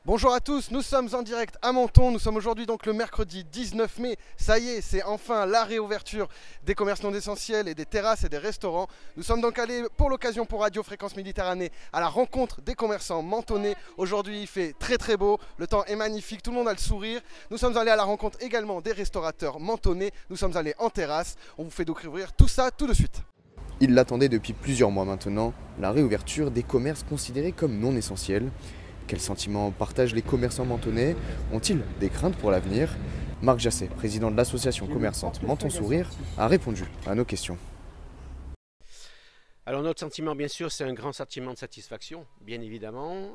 Bonjour à tous, nous sommes en direct à Menton, nous sommes aujourd'hui donc le mercredi 19 mai, ça y est, c'est enfin la réouverture des commerces non essentiels et des terrasses et des restaurants. Nous sommes donc allés pour l'occasion pour Radio Fréquence Méditerranée à la rencontre des commerçants mentonnais. Aujourd'hui il fait très beau, le temps est magnifique, tout le monde a le sourire. Nous sommes allés à la rencontre également des restaurateurs mentonnais, nous sommes allés en terrasse, on vous fait découvrir tout ça tout de suite. Ils l'attendaient depuis plusieurs mois maintenant, la réouverture des commerces considérés comme non essentiels. Quels sentiments partagent les commerçants mentonnais? Ont-ils des craintes pour l'avenir? Marc Jasset, président de l'association commerçante Menton Sourire, a répondu à nos questions. Alors notre sentiment, bien sûr, c'est un grand sentiment de satisfaction, bien évidemment.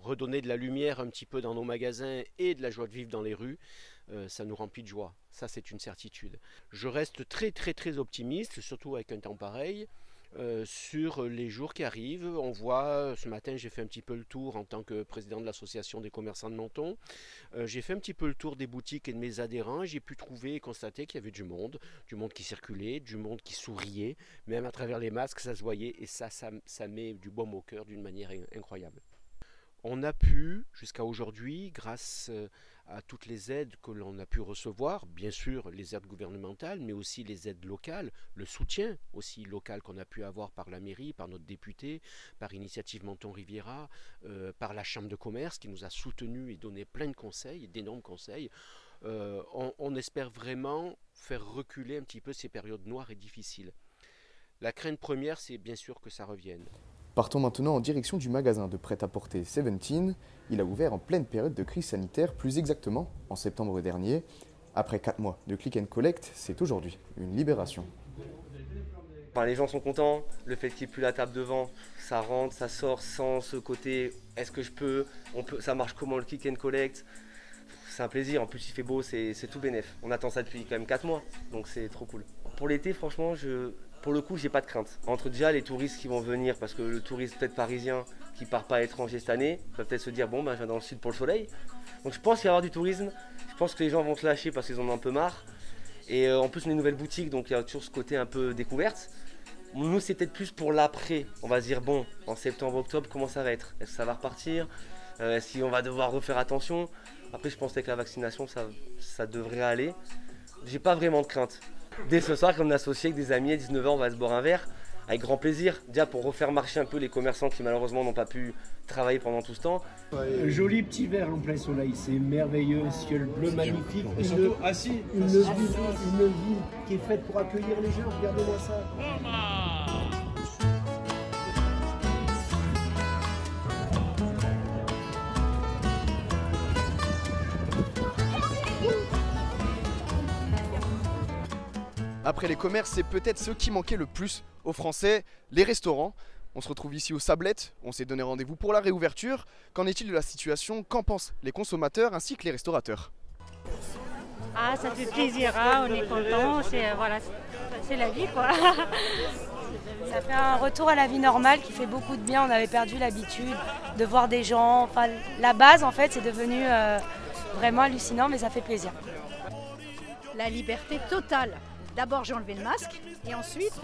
Redonner de la lumière un petit peu dans nos magasins et de la joie de vivre dans les rues, ça nous remplit de joie. Ça, c'est une certitude. Je reste très optimiste, surtout avec un temps pareil. Sur les jours qui arrivent, on voit, ce matin j'ai fait un petit peu le tour en tant que président de l'association des commerçants de Menton, j'ai fait un petit peu le tour des boutiques et de mes adhérents et j'ai pu trouver et constater qu'il y avait du monde qui circulait, du monde qui souriait, même à travers les masques ça se voyait et ça met du baume au cœur d'une manière incroyable. On a pu, jusqu'à aujourd'hui, grâce à toutes les aides que l'on a pu recevoir, bien sûr les aides gouvernementales, mais aussi les aides locales, le soutien aussi local qu'on a pu avoir par la mairie, par notre député, par Initiative Menton Riviera, par la Chambre de commerce qui nous a soutenus et donné plein de conseils, d'énormes conseils. On espère vraiment faire reculer un petit peu ces périodes noires et difficiles. La crainte première, c'est bien sûr que ça revienne. Partons maintenant en direction du magasin de prêt-à-porter Seventeen. Il a ouvert en pleine période de crise sanitaire, plus exactement en septembre dernier. Après 4 mois de click and collect, c'est aujourd'hui une libération. Enfin, les gens sont contents, le fait qu'il n'y ait plus la table devant, ça rentre, ça sort sans ce côté est-ce que je peux, ça marche comment le click and collect. C'est un plaisir, en plus il fait beau, c'est tout bénef. On attend ça depuis quand même 4 mois, donc c'est trop cool. Pour l'été, franchement, pour le coup, j'ai pas de crainte. Entre déjà les touristes qui vont venir, parce que le touriste peut-être parisien qui part pas à l'étranger cette année, peut peut-être se dire bon, ben, je viens dans le sud pour le soleil. Donc je pense qu'il va y avoir du tourisme. Je pense que les gens vont se lâcher parce qu'ils en ont un peu marre. Et en plus, on est une nouvelle boutique, donc il y a toujours ce côté un peu découverte. Nous, c'est peut-être plus pour l'après. On va se dire bon, en septembre, octobre, comment ça va être? Est-ce que ça va repartir? Est-ce qu'on va devoir refaire attention? Après, je pense qu'avec la vaccination, ça devrait aller. J'ai pas vraiment de crainte. Dès ce soir, comme on est associé avec des amis, à 19h, on va se boire un verre, avec grand plaisir. Déjà pour refaire marcher un peu les commerçants qui malheureusement n'ont pas pu travailler pendant tout ce temps. Un joli petit verre en plein soleil, c'est merveilleux, ciel bleu magnifique. Et surtout assis. Une ville qui est faite pour accueillir les gens, regardez-moi ça. Après les commerces, c'est peut-être ce qui manquait le plus aux Français, les restaurants. On se retrouve ici aux Sablettes, on s'est donné rendez-vous pour la réouverture. Qu'en est-il de la situation? Qu'en pensent les consommateurs ainsi que les restaurateurs? Ah, ça fait plaisir, hein, on est content, c'est la vie quoi. Ça fait un retour à la vie normale qui fait beaucoup de bien. On avait perdu l'habitude de voir des gens. Enfin, la base en fait, c'est devenu vraiment hallucinant, mais ça fait plaisir. La liberté totale. D'abord j'ai enlevé le masque et ensuite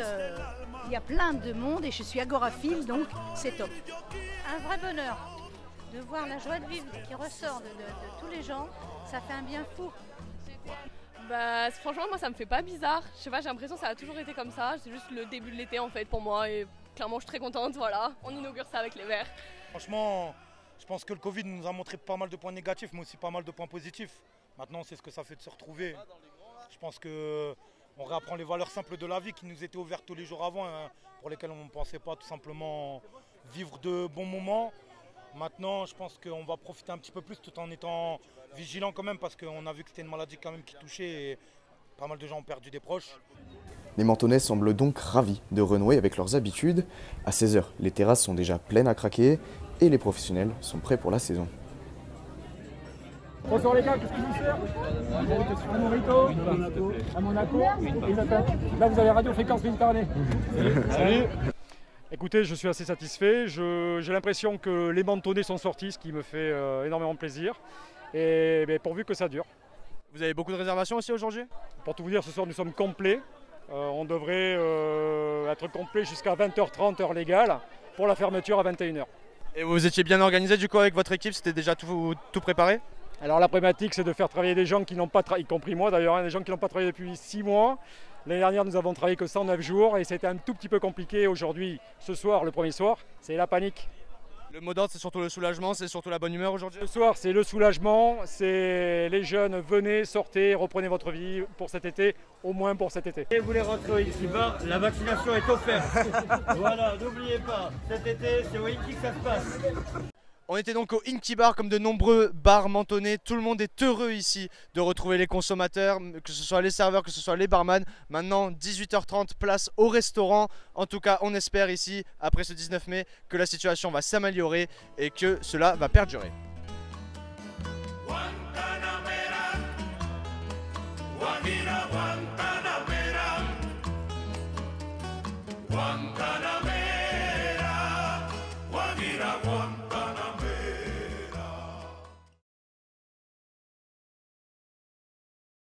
il y a plein de monde et je suis agoraphile donc c'est top. Un vrai bonheur de voir la joie de vivre qui ressort de tous les gens, ça fait un bien fou. Bah franchement moi ça me fait pas bizarre, je sais pas, j'ai l'impression que ça a toujours été comme ça, c'est juste le début de l'été en fait pour moi et clairement je suis très contente, voilà, on inaugure ça avec les verres. Franchement, je pense que le Covid nous a montré pas mal de points négatifs mais aussi pas mal de points positifs. Maintenant c'est ce que ça fait de se retrouver. Je pense que on réapprend les valeurs simples de la vie qui nous étaient ouvertes tous les jours avant, hein, pour lesquelles on ne pensait pas tout simplement vivre de bons moments. Maintenant, je pense qu'on va profiter un petit peu plus tout en étant vigilant quand même parce qu'on a vu que c'était une maladie quand même qui touchait et pas mal de gens ont perdu des proches. Les Mentonnais semblent donc ravis de renouer avec leurs habitudes. À 16h, les terrasses sont déjà pleines à craquer et les professionnels sont prêts pour la saison. Bonsoir les gars, qu'est-ce que vous faites? À Morito, à Monaco, et là vous avez Radio Fréquence Méditerranée. Salut. Écoutez, je suis assez satisfait. J'ai l'impression que les Mentonnais sont sortis, ce qui me fait énormément plaisir. Et pourvu que ça dure. Vous avez beaucoup de réservations aussi aujourd'hui? Pour tout vous dire, ce soir nous sommes complets. On devrait être complet jusqu'à 20h30 heure légale pour la fermeture à 21h. Et vous étiez bien organisé du coup avec votre équipe, c'était déjà tout préparé? Alors la problématique, c'est de faire travailler des gens qui n'ont pas travaillé, y compris moi d'ailleurs, hein, des gens qui n'ont pas travaillé depuis 6 mois. L'année dernière, nous avons travaillé que 109 jours et c'était un tout petit peu compliqué. Aujourd'hui, ce soir, le premier soir, c'est la panique. Le mot d'ordre, c'est surtout le soulagement, c'est surtout la bonne humeur aujourd'hui? Ce soir, c'est le soulagement, c'est les jeunes, venez, sortez, reprenez votre vie pour cet été, au moins pour cet été. Et vous voulez rentrer au Inky Bar, la vaccination est offerte. Voilà, n'oubliez pas, cet été, c'est au Inky que ça se passe. On était donc au Inky Bar comme de nombreux bars mentonnais. Tout le monde est heureux ici de retrouver les consommateurs, que ce soit les serveurs, que ce soit les barman. Maintenant 18h30, place au restaurant. En tout cas, on espère ici, après ce 19 mai, que la situation va s'améliorer et que cela va perdurer. One